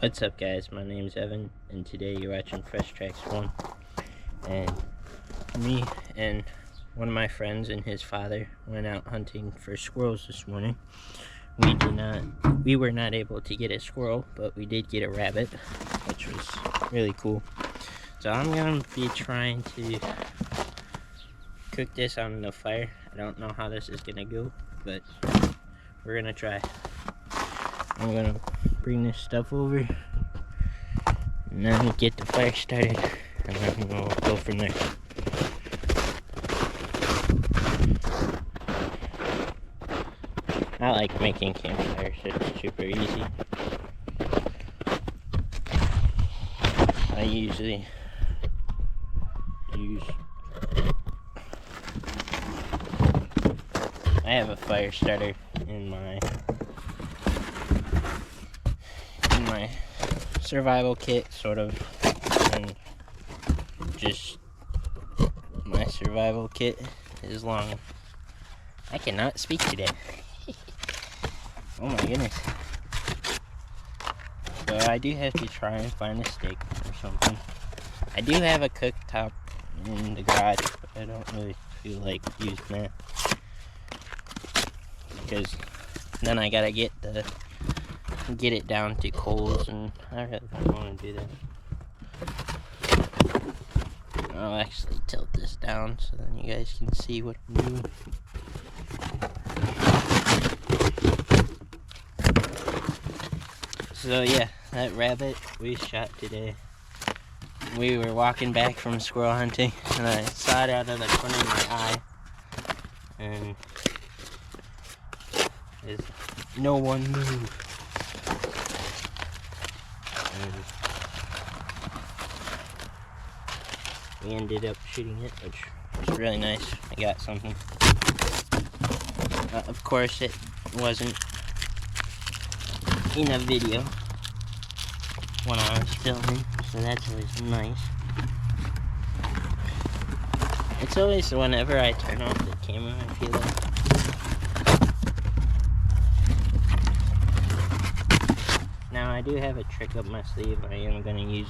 What's up, guys? My name's Evan, and today you're watching Fresh Tracks 1. And me and one of my friends and his father went out hunting for squirrels this morning. We were not able to get a squirrel, but we did get a rabbit, which was really cool. So I'm gonna be trying to cook this on the fire. I don't know how this is gonna go, but we're gonna try. I'm gonna bring this stuff over and then get the fire started, and then we'll go from there. I like making campfires. It's super easy. I usually I have a fire starter in my survival kit, sort of, and just my survival kit is long. I cannot speak today. Oh my goodness. So I do have to try and find a stick or something. I do have a cooktop in the garage, but I don't really feel like using that, because then I gotta get it down to coals, and I really don't want to do that. I'll actually tilt this down so then you guys can see what I'm doing. So yeah, that rabbit we shot today. We were walking back from squirrel hunting, and I saw it out of the corner of my eye, and no one moved. And we ended up shooting it, which was really nice. I got something. Of course, it wasn't in a video when I was filming, so that's always nice. It's always whenever I turn off the camera, I feel like now I do have a trick up my sleeve. I am going to use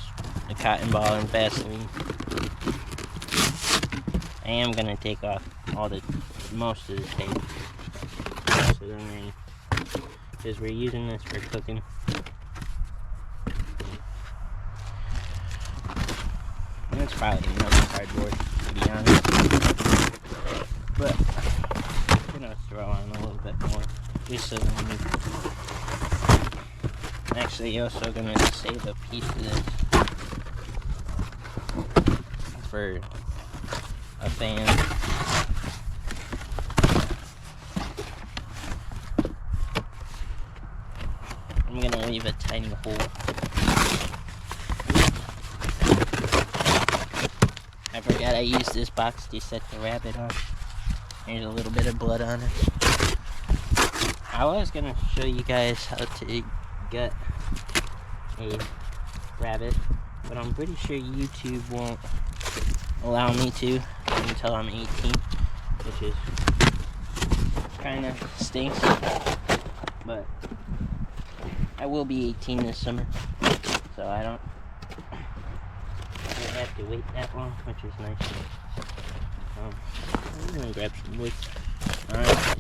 a cotton ball and Vaseline. I am going to take off most of the tape, so then because we're using this for cooking. And it's probably enough cardboard, to be honest, but I'm going to throw on a little bit more, just so that I'm actually also going to save a piece of this for a fan. I'm going to leave a tiny hole. I forgot I used this box to set the rabbit on. There's a little bit of blood on it. I was going to show you guys how to get a rabbit, but I'm pretty sure YouTube won't allow me to until I'm 18, which is kind of stinks, but I will be 18 this summer, so I don't have to wait that long, which is nice. I'm gonna grab some wood. Alright,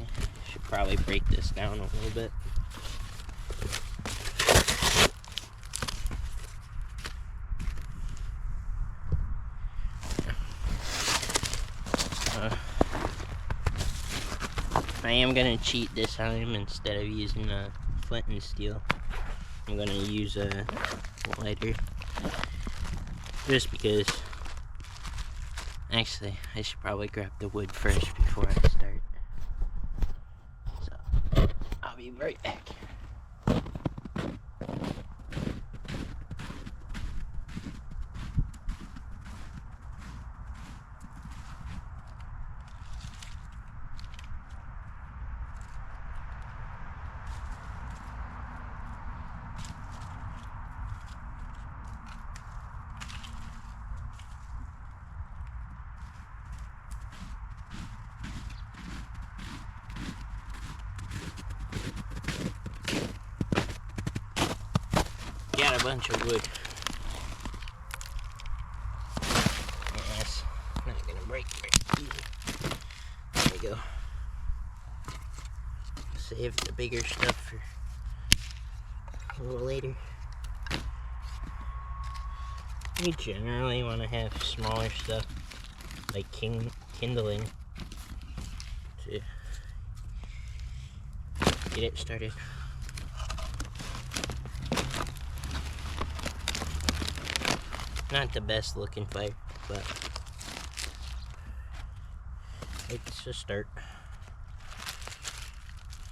should probably break this down a little bit. I am gonna cheat this time. Instead of using a flint and steel, I'm gonna use a lighter, just because. Actually, I should probably grab the wood first before I start. So I'll be right back. got a bunch of wood. That's not gonna break very easy. There we go. Save the bigger stuff for a little later. We generally want to have smaller stuff like kindling to get it started. Not the best looking fire, but it's a start.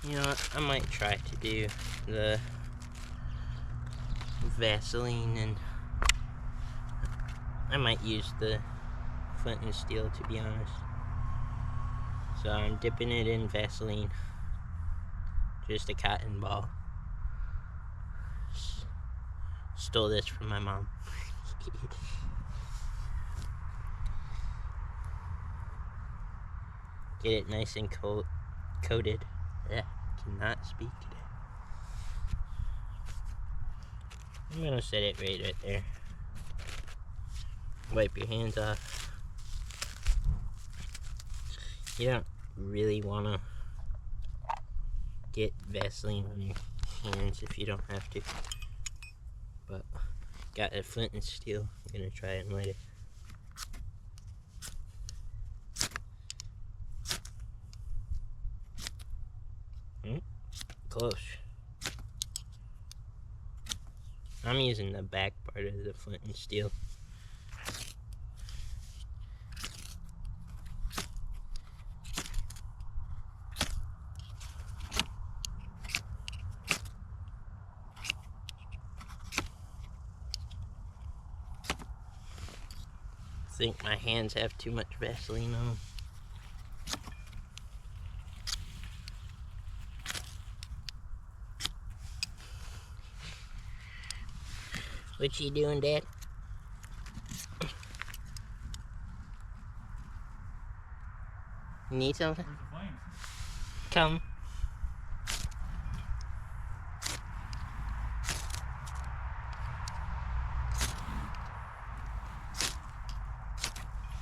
You know what, I might try to do the Vaseline, and I might use the flint and steel, to be honest. So I'm dipping it in Vaseline, just a cotton ball. Stole this from my mom. Get it nice and coated. Yeah, cannot speak today. I'm gonna set it right there. Wipe your hands off. You don't really wanna get Vaseline on your hands if you don't have to. But got a flint and steel. I'm gonna try it and light it. Close. I'm using the back part of the flint and steel. I think my hands have too much Vaseline on them. What you doing, Dad? You need something? Where's the flames? Come.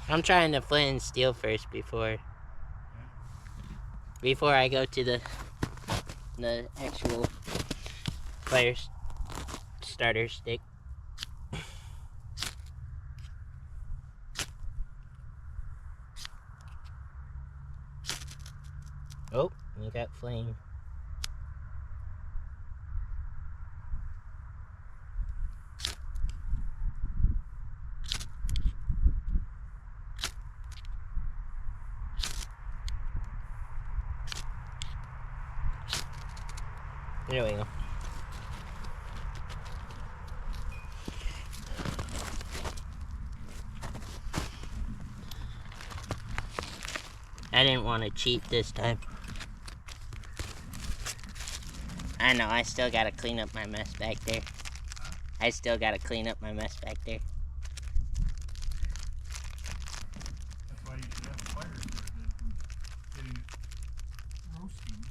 I'm trying to flint and steel first before I go to the actual fire starter stick. Oh, you got flame. There we go. I didn't want to cheat this time. I know, I still gotta clean up my mess back there. I still gotta clean up my mess back there. That's why you should have a fire started and getting it roasting.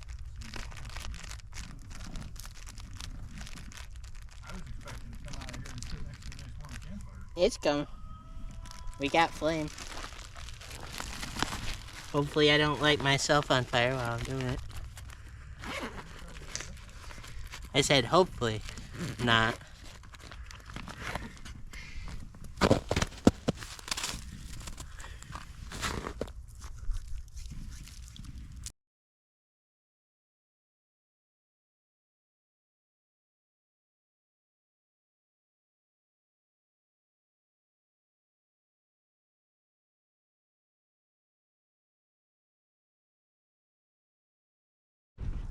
I was expecting to come out here and sit next to a nice warm campfire. It's coming. We got flame. Hopefully I don't light myself on fire while I'm doing it. I said hopefully, not.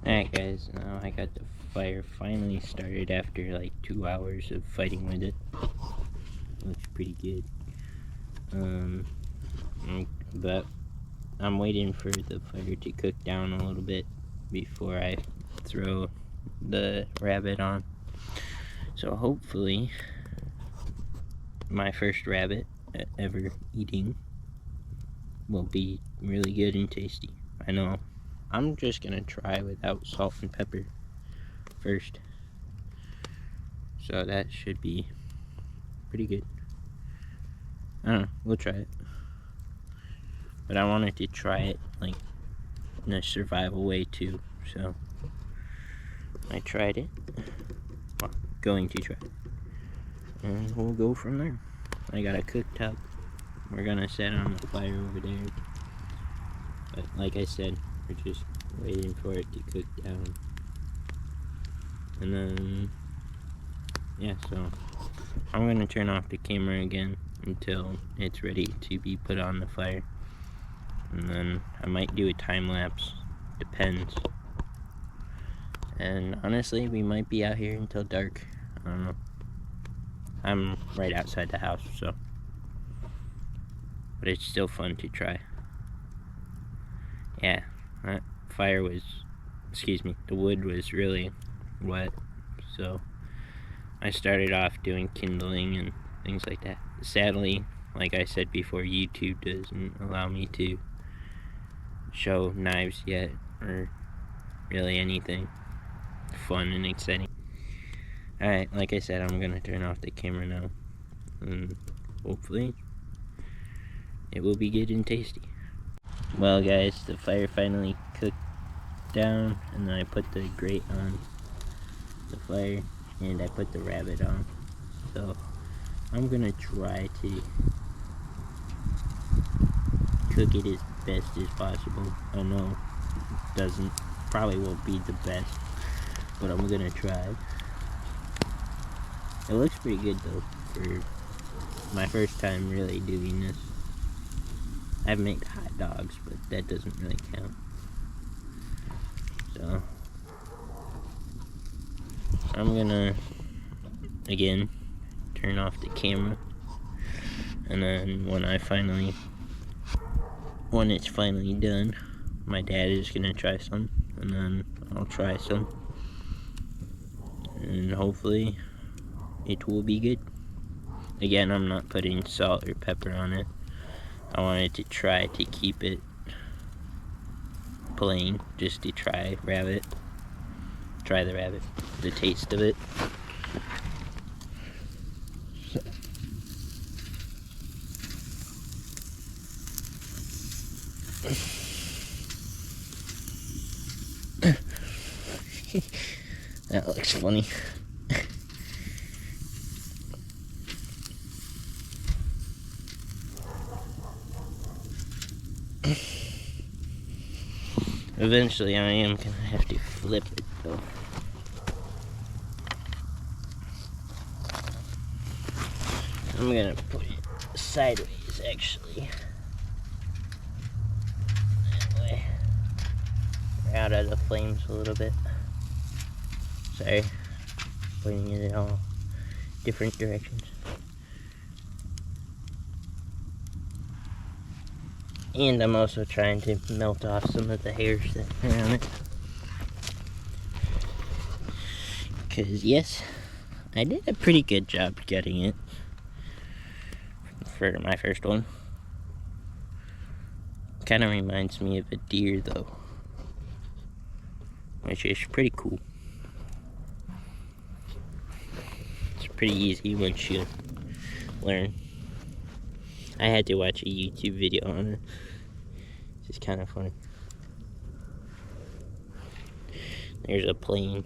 Alright guys, now I got the fire finally started after like 2 hours of fighting with it. Looks pretty good. But I'm waiting for the fire to cook down a little bit before I throw the rabbit on. So hopefully my first rabbit ever eating will be really good and tasty. I know. I'm just gonna try without salt and pepper first. So that should be pretty good. I don't know, we'll try it. But I wanted to try it like in a survival way too, so I tried it. Well, going to try it. And we'll go from there. I got a cooktop. We're gonna set on the fire over there. But like I said, we're just waiting for it to cook down. And then, yeah, so I'm gonna turn off the camera again until it's ready to be put on the fire. And then I might do a time lapse, depends. And honestly, we might be out here until dark. I don't know. I'm right outside the house, so. But it's still fun to try. Yeah, that fire was, the wood was really wet, so I started off doing kindling and things like that. Sadly, like I said before, YouTube doesn't allow me to show knives yet, or really anything fun and exciting. Alright, like I said, I'm gonna turn off the camera now, and hopefully it will be good and tasty. Well guys, the fire finally cooked down, and then I put the grate on the fire, and I put the rabbit on. So I'm gonna try to cook it as best as possible. I know it probably won't be the best, but I'm gonna try. It looks pretty good though, for my first time really doing this. I've made hot dogs, but that doesn't really count. So I'm gonna, again, turn off the camera, and then when it's finally done, my dad is gonna try some, and then I'll try some, and hopefully it will be good. Again, I'm not putting salt or pepper on it. I wanted to try to keep it plain, just to try the rabbit, the taste of it. That looks funny. Eventually I am gonna have to flip it though. I'm gonna put it sideways actually. That way. We're out of the flames a little bit. Sorry. Pointing it in all different directions. And I'm also trying to melt off some of the hairs that are on it. Because, yes, I did a pretty good job getting it for my first one. Kind of reminds me of a deer, though, which is pretty cool. It's pretty easy once you learn. I had to watch a YouTube video on it. It's kind of funny. There's a plane.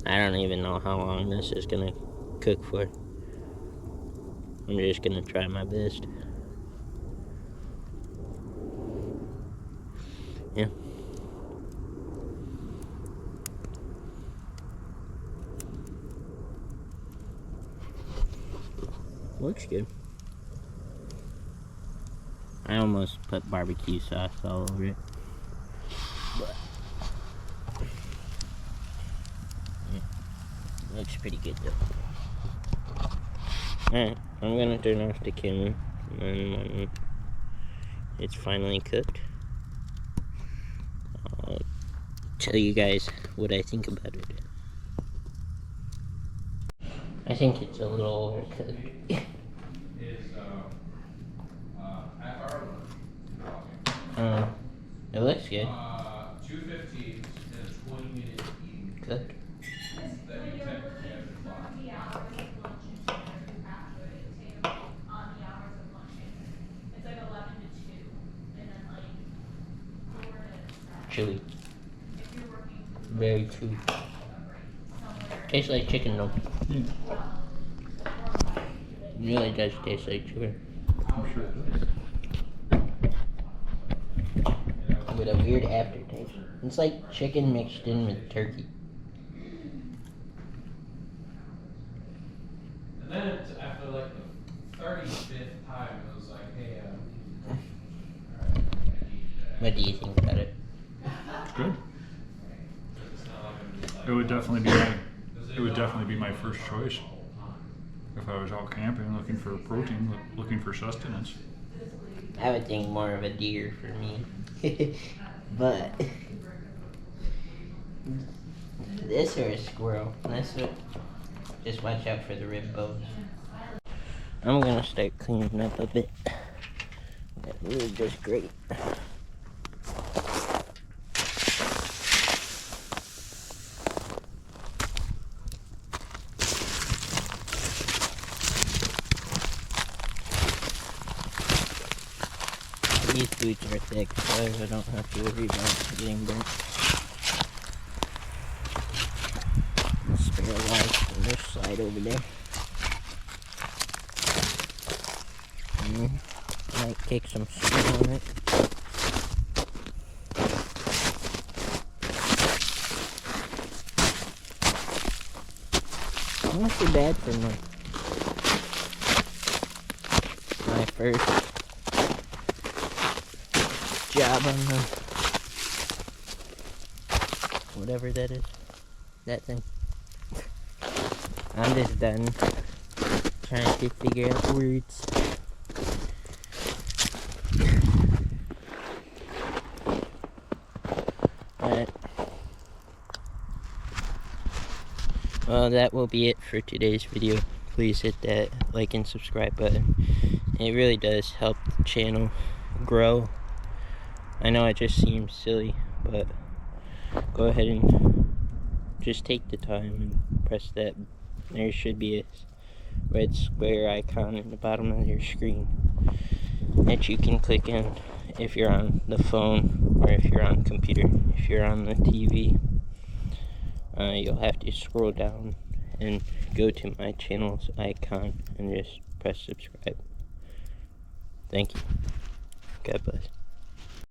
I don't even know how long this is gonna cook for. I'm just gonna try my best. Yeah. Looks good. I almost put barbecue sauce all over it. But yeah, looks pretty good though. Alright, I'm gonna turn off the camera, and then when it's finally cooked, I'll tell you guys what I think about it. I think it's a little overcooked. It looks good. Cook. Chewy. Very chewy. Tastes like chicken though. Mm. It really does taste like chicken. I'm sure it does. With a weird aftertaste. It's like chicken mixed in with turkey. And then after like the 35th time, it was like, hey, What do you think about it? It's good. it's not like I'm just like, It would definitely be my first choice. If I was out camping looking for protein, looking for sustenance. I would think more of a deer for me. But this or a squirrel. Just watch out for the rib bones. I'm gonna start cleaning up a bit. That really does great. These boots are thick, so I don't have to worry about getting burnt. The spare life will just slide over there. Might kick some snow on it. Not too bad for my first job on the whatever that is, that thing. I'm just done trying to figure out words. Alright. Well, that will be it for today's video. Please hit that like and subscribe button. It really does help the channel grow. I know it just seems silly, but go ahead and just take the time and press that. There should be a red square icon in the bottom of your screen that you can click in if you're on the phone or if you're on the computer. If you're on the TV, you'll have to scroll down and go to my channel's icon and just press subscribe. Thank you. God bless.